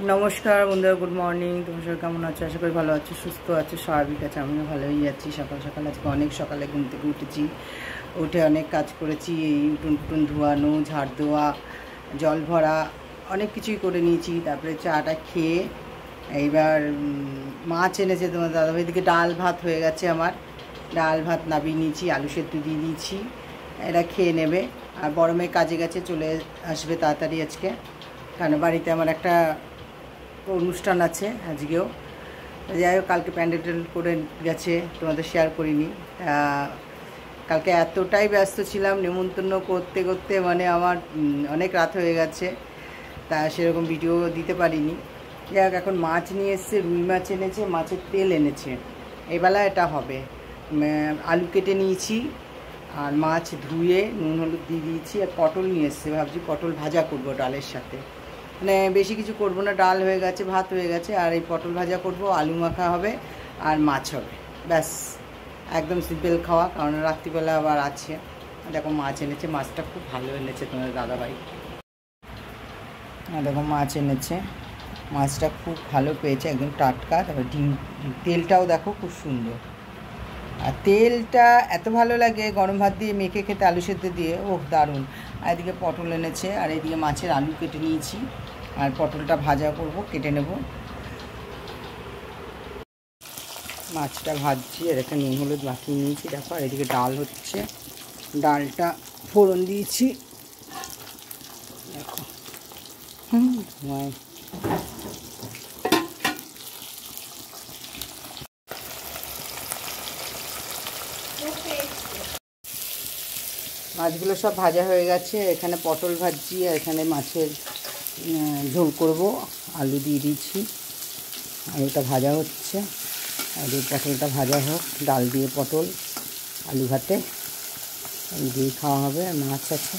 নমস্কার বন্ধুরা, good morning. তোমার সবাই কেমন আছো? আশা করি ভালো আছো, সুস্থ আছো, স্বাভাবিক আছে। আমিও ভালোই যাচ্ছি। সকাল সকাল আজকে অনেক সকালে ঘুম থেকে উঠেছি, উঠে অনেক কাজ করেছি। এই উঠুন টুটুন ধোয়ানো, ঝাড় দেওয়া, জল ভরা, অনেক কিছুই করে নিয়েছি। তারপরে চাটা খেয়ে এইবার মাছ এনেছে তোমার দাদাভাই দিকে। ডাল ভাত হয়ে গেছে আমার, ডাল ভাত নামিয়ে নিয়েছি, আলু সেদ্ধ দিয়ে দিয়েছি। এরা খেয়ে নেবে। আর বড় মেয়ে কাজে গেছে, চলে আসবে তাড়াতাড়ি আজকে, কারণ বাড়িতে আমার একটা অনুষ্ঠান আছে আজকেও। যাই হোক, কালকে প্যান্ডেল করে গেছে, তোমাদের শেয়ার করিনি। কালকে এতটাই ব্যস্ত ছিলাম নেমন্তন্ন করতে করতে, মানে আমার অনেক রাত হয়ে গেছে, তা সেরকম ভিডিও দিতে পারিনি। যাই হোক, এখন মাছ নিয়ে এসছে, রুই মাছ এনেছে, মাছের তেল এনেছে। এবেলা এটা হবে। আলু কেটে নিয়েছি আর মাছ ধুয়ে নুন হলুদ দিয়ে দিয়েছি। আর পটল নিয়ে এসছে, ভাবছি পটল ভাজা করব ডালের সাথে। মানে বেশি কিছু করব না, ডাল হয়ে গেছে, ভাত হয়ে গেছে, আর এই পটল ভাজা করব, আলু মাখা হবে আর মাছ হবে, ব্যাস। একদম সিম্পল খাওয়া, কারণ রাত্রিবেলা আবার আছে। দেখো মাছ এনেছে, মাছটা খুব ভালো এনেছে তোমাদের দাদাভাই। দেখো মাছ এনেছে, মাছটা খুব ভালো পেয়েছে, একদম টাটকা। তারপর ডিম, তেলটাও দেখো খুব সুন্দর। আর তেলটা এত ভালো লাগে গরম ভাত দিয়ে মেখে খেতে, আলু সেদ্ধ দিয়ে, ওহ দারুণ। আর এদিকে পটল এনেছে, আর এদিকে মাছের আলু কেটে নিয়েছি, আর পটলটা ভাজা করব, কেটে নেব। মাছটা ভাজছি, আর এখানে নুন হলুদ মাখিয়ে নিয়েছি দেখো। আর এদিকে ডাল হচ্ছে, ডালটা ফোড়ন দিয়েছি দেখো। মাছগুলো সব ভাজা হয়ে গেছে। এখানে পটল ভাজছি, আর এখানে মাছের ঝোল করব। আলু দিয়ে দিয়েছি, আলুটা ভাজা হচ্ছে। আর এই পটলটা ভাজা হোক, ডাল দিয়ে পটল আলু ভাতে এই দিয়ে খাওয়া হবে। আর মাছ আছে,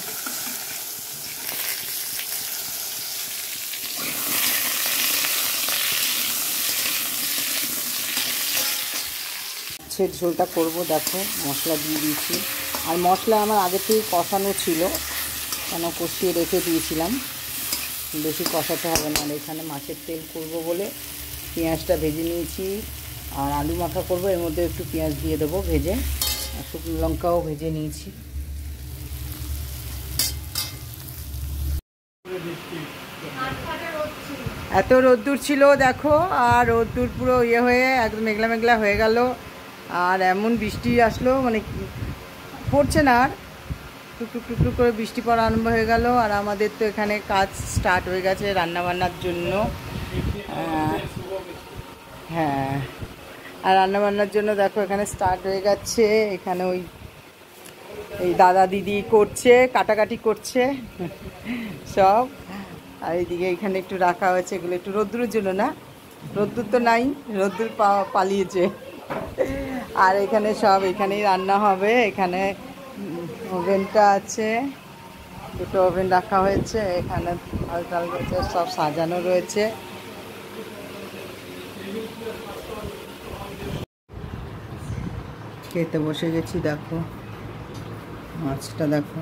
মাছের ঝোলটা করব দেখো। মশলা দিয়ে দিয়েছি, আর মশলা আমার আগে থেকে কষানো ছিল, কেন কষিয়ে রেখে দিয়েছিলাম, বেশি কষাতে হবে না। আর এখানে মাছের তেল করব বলে পেঁয়াজটা ভেজে নিয়েছি, আর আলু মাখা করব, এর মধ্যে একটু পেঁয়াজ দিয়ে দেবো ভেজে, আর শুকনো লঙ্কাও ভেজে নিয়েছি। এত রোদ্দুর ছিল দেখো, আর রোদ্দুর পুরো হয়ে একদম মেঘলা মেঘলা হয়ে গেল। আর এমন বৃষ্টি আসলো, মানে পড়ছে না, আর টুকটুক টুকটুক করে বৃষ্টি পড়া আরম্ভ হয়ে গেল। আর আমাদের তো এখানে কাজ স্টার্ট হয়ে গেছে রান্নাবান্নার জন্য। হ্যাঁ, আর রান্নাবান্নার জন্য দেখো এখানে স্টার্ট হয়ে গেছে। এখানে এই দাদা দিদি করছে, কাটাকাটি করছে সব। আর এইদিকে এখানে একটু রাখা হয়েছে, এগুলো একটু রোদ্দুরের জন্য, না রোদ্দুর তো নাই, রোদ্দুর পালিয়েছে। আর এখানে সব, এখানেই রান্না হবে। এখানে ওভেনটা আছে, দুটো ওভেন রাখা হয়েছে। এখানে আলতাল রয়েছে, সব সাজানো রয়েছে। খেতে বসে গেছি দেখো, মাছটা দেখো।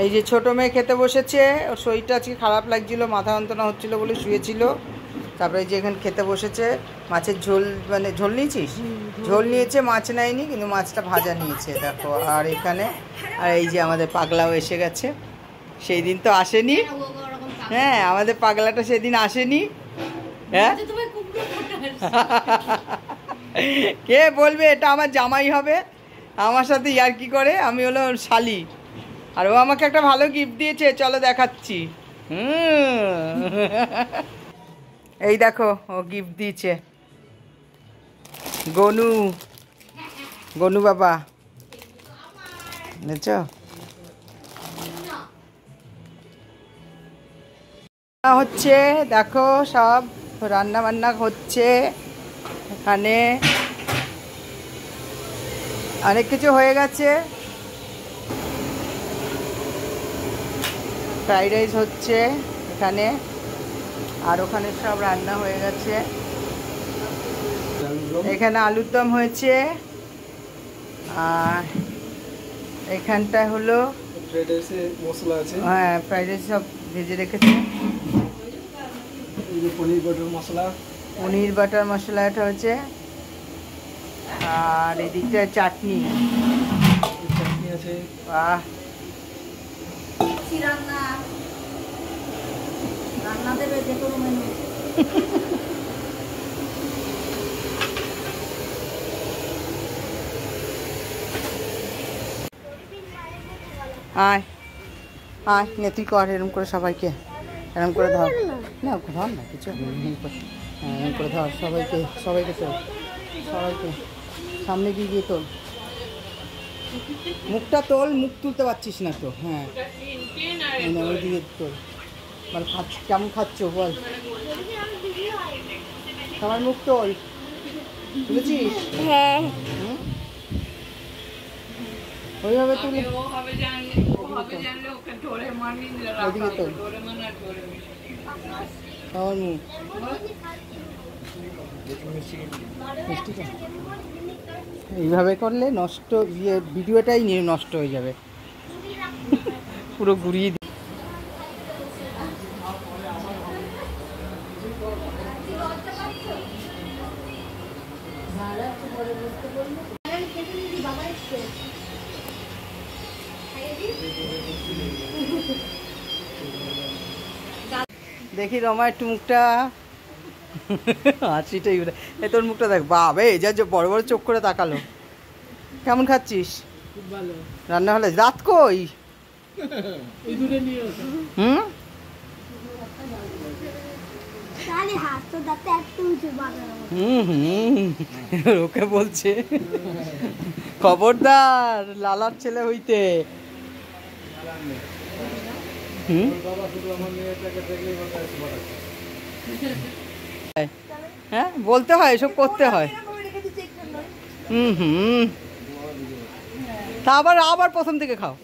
এই যে ছোটো মেয়ে খেতে বসেছে, ওর শরীরটা আজকে খারাপ লাগছিল, মাথা যন্ত্রণা হচ্ছিলো বলে শুয়েছিল। তারপরে যে এখানে খেতে বসেছে, মাছের ঝোল, মানে ঝোল নিয়েছিস, ঝোল নিয়েছে, মাছ নেয়নি, কিন্তু মাছটা ভাজা নিয়েছে দেখো। আর এখানে, আর এই যে আমাদের পাগলাও এসে গেছে, সেই দিন তো আসেনি। হ্যাঁ, আমাদের পাগলাটা সেদিন আসেনি। হ্যাঁ, কে বলবে এটা আমার জামাই হবে, আমার সাথে ইয়ার্কি করে, আমি হলো শালি। আর ও আমাকে একটা ভালো গিফট দিয়েছে, চলো দেখাচ্ছি। এই দেখো, ও গিফট দিয়েছে, গনু, গনু বাবা, বুঝছ? হচ্ছে দেখো, সব রান্না বান্না হচ্ছে এখানে, অনেক কিছু হয়ে গেছে। ফ্রাইড রাইস হচ্ছে এখানে, আর ওখানে সব রান্না হয়ে গেছে। এখানে আলুর দম হয়েছে, আর এখানটায় হলো ফ্রাইড রাইসে মশলা আছে। হ্যাঁ, ফ্রাইড রাইস সব ভেজে রেখেছে। এই যে পনির বাটার মশলা, পনির বাটার মশলা এটা হয়েছে, আর এদিকটা চাটনি আছে। বাহ, রান্না দেবে যে কোনো মেনু। আয় আয় নে, তুই কর এরম করে সবাইকে, এরম করে ধর না, ধর না কিছু, হ্যাঁ এরম করে ধর সবাইকে, সবাইকে তোল, সবাইকে সামনে গিয়ে তোল, মুখটা তোল, মুখ তুলতে পারছিস না তো। হ্যাঁ ওইদিকে তোল, বল খাচ্ছ, কেমন খাচ্ছ বল, সবার মুখ তোল, তুলেছিস? হ্যাঁ, ওইভাবে তুলে ওইদিকে তোল সবার মুখ। এইভাবে করলে নষ্ট, ভিডিওটাই নিয়ে নষ্ট হয়ে যাবে, পুরো ঘুরিয়ে দি। দেখি রমা একটু মুখটা, হাসিটাই, এই তোর মুখটা দেখ, বাবা এই যা বড় বড় চোখ করে তাকালো। কেমন খাচ্ছিস? খুব ভালো। রান্না হলে রাত কই? হুম, ওকে বলছে খবরদার লালার ছেলে হইতে। হ্যাঁ বলতে হয়, এসব করতে হয়। তা আবার প্রথম থেকে খাও,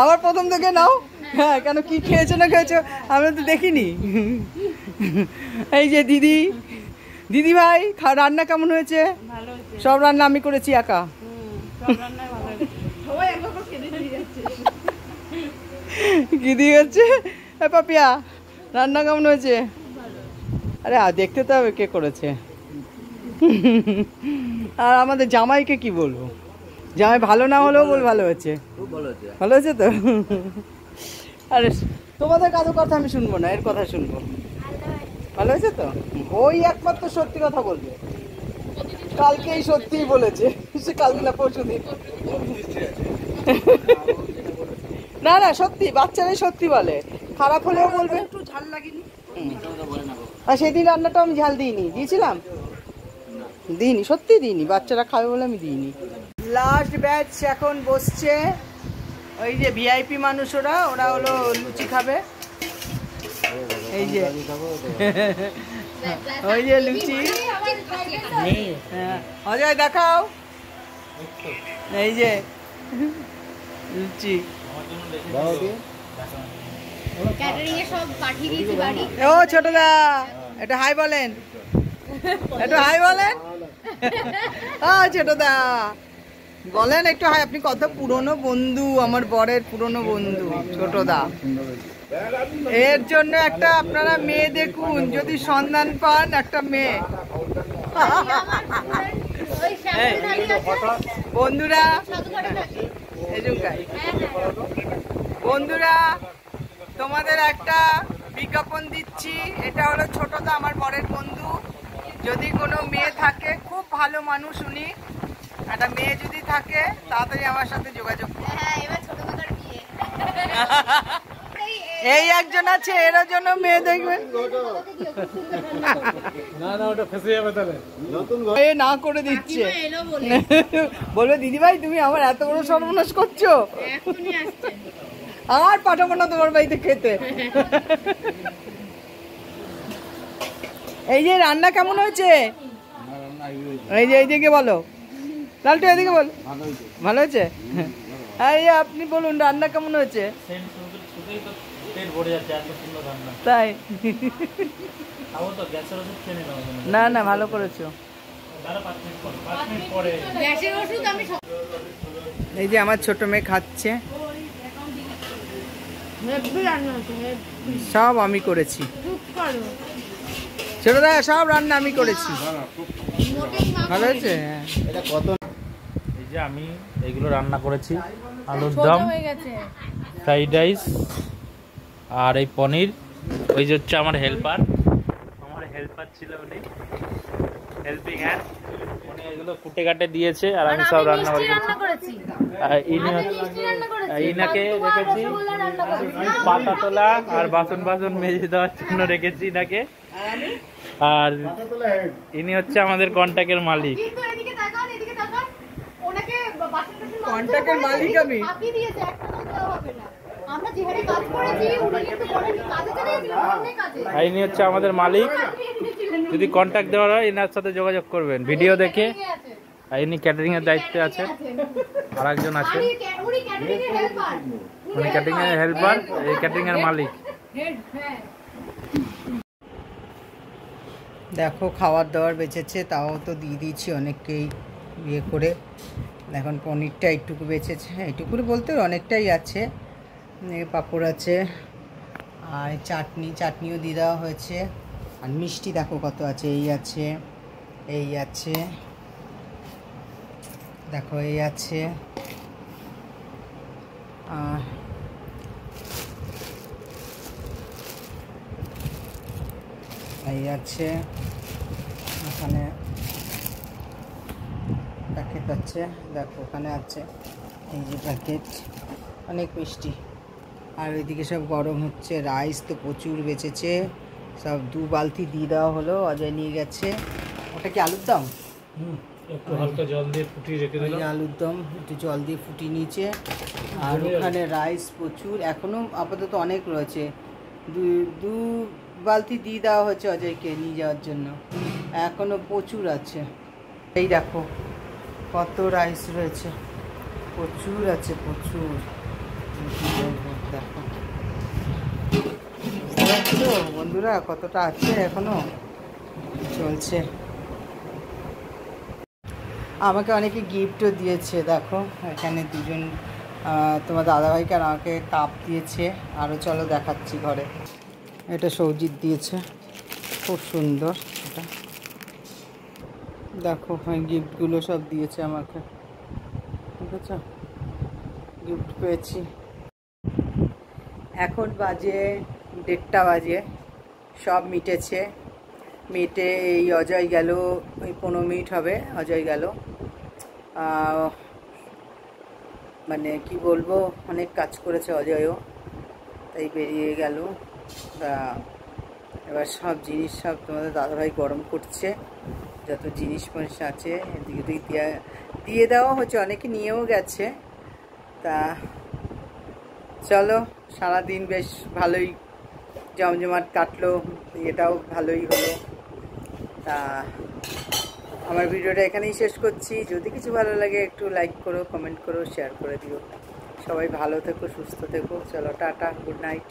আবার প্রথম থেকে নাও। হ্যাঁ কেন, কি খেয়েছো না খেয়েছো আমি তো দেখিনি। এই যে দিদি, দিদি ভাই রান্না কেমন হয়েছে? সব রান্না আমি করেছি একা। কি দিয়ে হচ্ছে পাপিয়া, রান্না কেমন হয়েছে? আরে দেখতে তো হবে কে করেছে। আর আমাদের জামাইকে কি বলবো, জামাই ভালো না হলেও বল ভালো হয়েছে, ভালো হয়েছে তো। আরে তোমাদের কারো কথা আমি শুনবো না, এর কথা শুনবো। ভালো হয়েছে তো, ওই একমাত্র সত্যি কথা বলবে। কালকেই সত্যিই বলেছে, সে কালকে না পরশু দিন। না না সত্যি, বাচ্চারাই সত্যি বলে, খারাপ হলেও বলবে একটু ঝাল লাগেনি। আর সেদিন রান্নাটা আমি ঝাল দিইনি, দিয়েছিলাম? দিইনি, সত্যি দিইনি, বাচ্চারা খাবে বলে আমি দিইনি। লাস্ট ব্যাচ এখন বসছে, ওই যে ভিআইপি মানুষ, ওরা হলো লুচি খাবে। এই যে ওই যে লুচি, হ্যাঁ অজয় দেখাও, এই যে লুচি। ও ছোটদা একটু হাই বলেন, একটু হাই বলেন। ছোটদা বলেন একটু হাই, আপনি কত পুরনো বন্ধু, আমার বরের পুরনো বন্ধু ছোটদা। এর জন্য একটা আপনারা মেয়ে দেখুন, যদি সন্ধান পান একটা মেয়ে। বন্ধুরা বন্ধুরা তোমাদের একটা বিজ্ঞাপন দিচ্ছি, এটা হলো ছোটদা, আমার বরের বন্ধু। যদি কোনো মেয়ে থাকে, খুব ভালো মানুষ উনি, একটা মেয়ে যদি থাকে তাড়াতাড়ি আমার সাথে যোগাযোগ করুন। এই একজন আছে, এর জন্য মেয়ে দেখবেন। না করে দিচ্ছে, বলবে দিদি ভাই তুমি আমার এত বড় সর্বনাশ করছো, আর পাঠাবো না তোমার বাড়িতে খেতে। এই যে রান্না কেমন হয়েছে, এই যে এইদিকে বলো, লালটু এদিকে বল, ভালো হয়েছে। এই আপনি বলুন রান্না কেমন হয়েছে? তাই না না ভালো করেছো। এই যে আমার ছোট মেয়ে খাচ্ছে, সব আমি করেছি ছোটদা, সব রান্না আমি করেছি। ভালো হয়েছে। এই যে আমি এইগুলো রান্না করেছি, আলুর দম, ফ্রাইড রাইস আর এই পনির। ওই যে হচ্ছে আমার হেল্পার ছিল, উনি হেল্পিং হ্যান্ড, উনি এগুলো কুটে কাটে দিয়েছে আর আমি সব রান্না করেছি। ইনাকে রেখেছি পাতা তোলা আর বাসন মেজে দেওয়ার জন্য রেখেছি ইনাকে। আর ইনি হচ্ছে আমাদের কন্ট্যাক্টের মালিক। কন্ট্যাক্টের মালিক আমি। ইনি হচ্ছে আমাদের মালিক। যদি কন্ট্যাক্ট দেওয়ার হয় এনার সাথে যোগাযোগ করবেন ভিডিও দেখে। ইনি ক্যাটারিং এর দায়িত্বে আছে, আর একজন আছে, উনি ক্যাটারিং এর হেল্পার, এই ক্যাটারিং এর মালিক। দেখো খাবার দাবার বেঁচেছে, তাও তো দিয়ে দিয়েছি অনেককেই ইয়ে করে। এখন পনিরটা এইটুকু বেঁচেছে, এইটুকু বলতে অনেকটাই আছে। পাঁপড় আছে আর চাটনিও দিয়ে দেওয়া হয়েছে। আর মিষ্টি দেখো কত আছে, এই আছে, দেখো এই আছে, এই আছে, ওখানে প্যাকেট আছে, দেখো ওখানে আছে এই যে প্যাকেট, অনেক মিষ্টি। আর ওইদিকে সব গরম হচ্ছে। রাইস তো প্রচুর বেঁচেছে, সব 2 বালতি দিয়ে দেওয়া হলো, অজয় নিয়ে গেছে। ওটা কি আলুর দম? একটু হালকা জল দিয়ে ফুটিয়ে রেখে দিলাম। আলুর দম একটু জল দিয়ে ফুটিয়ে নিয়েছে। আর ওখানে রাইস প্রচুর, এখনও আপাতত অনেক রয়েছে। 2 বালতি দিয়ে দেওয়া হয়েছে অজয়কে নিয়ে যাওয়ার জন্য, এখনও প্রচুর আছে। এই দেখো কত রাইস রয়েছে, প্রচুর আছে, প্রচুর। দেখো বুঝতে বন্ধুরা কতটা আছে, এখনো চলছে। আমাকে অনেকে গিফটও দিয়েছে, দেখো এখানে 2জন, তোমার দাদাভাইকে আর আমাকে কাপ দিয়েছে। আরও চলো দেখাচ্ছি ঘরে। এটা সৌজিৎ দিয়েছে, খুব সুন্দর। এটা দেখো গিফটগুলো সব দিয়েছে আমাকে, ঠিক আছে, গিফট পেয়েছি। এখন বাজে 1:30 বাজে, সব মিটেছে। মিটে এই অজয় গেল, ওই 15 মিনিট হবে অজয় গেল। মানে কি বলবো, অনেক কাজ করেছে অজয়ও, তাই বেরিয়ে গেল। এবার সব জিনিস সব তোমাদের দাদাভাই গরম করছে, যত জিনিস মানুষ আছে এদিকে দিয়ে দেওয়া হচ্ছে, অনেকে নিয়েও গেছে। তা চলো, সারাদিন বেশ ভালোই জমজমাট কাটলো, এটাও ভালোই হলো। তা আমার ভিডিওটা এখানেই শেষ করছি। যদি কিছু ভালো লাগে একটু লাইক করো, কমেন্ট করো, শেয়ার করে দিও। সবাই ভালো থেকো, সুস্থ থেকো। চলো টাটা, গুড নাইট।